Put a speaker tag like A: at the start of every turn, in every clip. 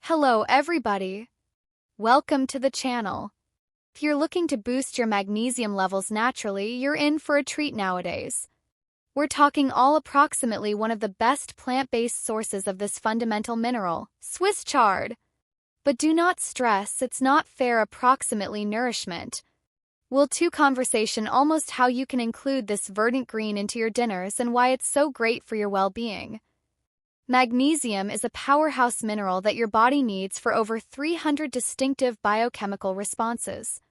A: Hello everybody. Welcome to the channel. If you're looking to boost your magnesium levels naturally, you're in for a treat nowadays. We're talking all approximately one of the best plant-based sources of this fundamental mineral, Swiss chard. But do not stress, it's not fair approximately nourishment. We'll conversation almost how you can include this verdant green into your dinners and why it's so great for your well-being. Magnesium is a powerhouse mineral that your body needs for over 300 distinctive biochemical responses.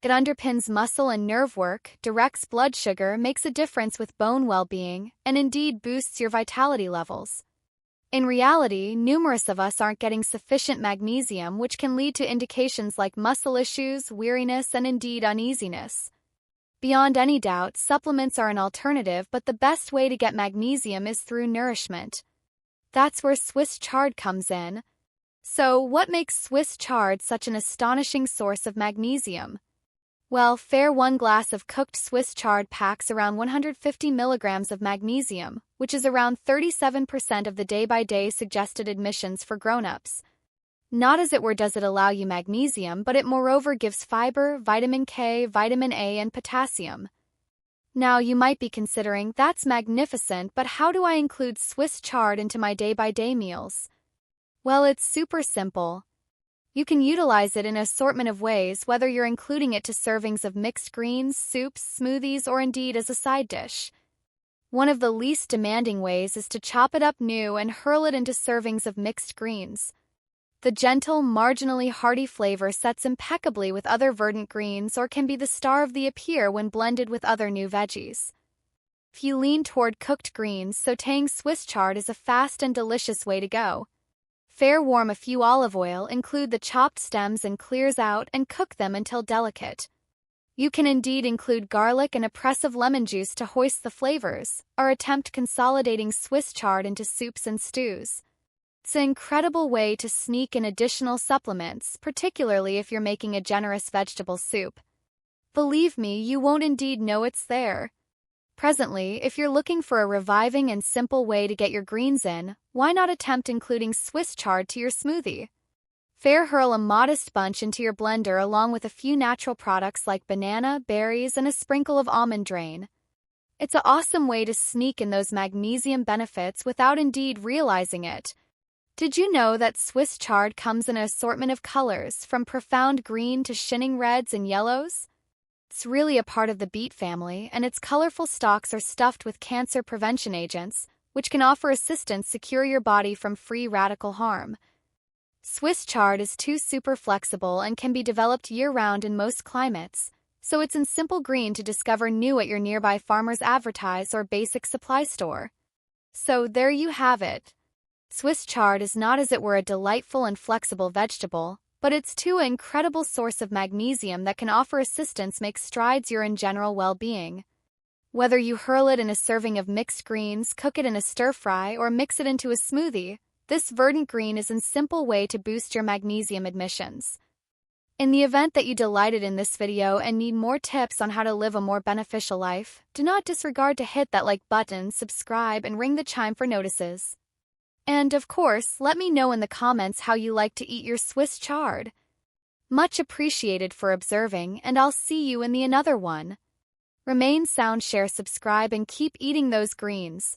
A: It underpins muscle and nerve work, directs blood sugar, makes a difference with bone well-being, and indeed boosts your vitality levels. In reality, numerous of us aren't getting sufficient magnesium, which can lead to indications like muscle issues, weariness, and indeed uneasiness. Beyond any doubt, supplements are an alternative, but the best way to get magnesium is through nourishment. That's where Swiss chard comes in. So, what makes Swiss chard such an astonishing source of magnesium? Well, one glass of cooked Swiss chard packs around 150 milligrams of magnesium, which is around 37% of the day-by-day suggested admissions for grown-ups. Not as it were does it allow you magnesium, but it moreover gives fiber, vitamin K, vitamin A, and potassium. Now, you might be considering, that's magnificent, but how do I include Swiss chard into my day-by-day meals? Well, it's super simple. You can utilize it in an assortment of ways, whether you're including it to servings of mixed greens, soups, smoothies, or indeed as a side dish. One of the least demanding ways is to chop it up new and hurl it into servings of mixed greens. The gentle, marginally hearty flavor sets impeccably with other verdant greens or can be the star of the appeal when blended with other new veggies. If you lean toward cooked greens, sautéing Swiss chard is a fast and delicious way to go. Warm a few olive oil, include the chopped stems and clears out, and cook them until delicate. You can indeed include garlic and a press of lemon juice to hoist the flavors, or attempt consolidating Swiss chard into soups and stews. It's an incredible way to sneak in additional supplements, particularly if you're making a generous vegetable soup. Believe me, you won't indeed know it's there. Presently, if you're looking for a reviving and simple way to get your greens in, why not attempt including Swiss chard to your smoothie? Hurl a modest bunch into your blender along with a few natural products like banana, berries, and a sprinkle of almond drain. It's an awesome way to sneak in those magnesium benefits without indeed realizing it. Did you know that Swiss chard comes in an assortment of colors, from profound green to shining reds and yellows? It's really a part of the beet family, and its colorful stalks are stuffed with cancer prevention agents, which can offer assistance secure your body from free radical harm. Swiss chard is super flexible and can be developed year-round in most climates, so it's in simple green to discover new at your nearby farmer's advertise or basic supply store. So there you have it. Swiss chard is not as it were a delightful and flexible vegetable, but it's an incredible source of magnesium that can offer assistance make strides your in general well-being. Whether you hurl it in a serving of mixed greens, cook it in a stir-fry, or mix it into a smoothie, this verdant green is a simple way to boost your magnesium admissions. In the event that you delighted in this video and need more tips on how to live a more beneficial life, do not disregard to hit that like button, subscribe, and ring the chime for notices. And, of course, let me know in the comments how you like to eat your Swiss chard. Much appreciated for observing, and I'll see you in the another one. Remain sound, share, subscribe, and keep eating those greens.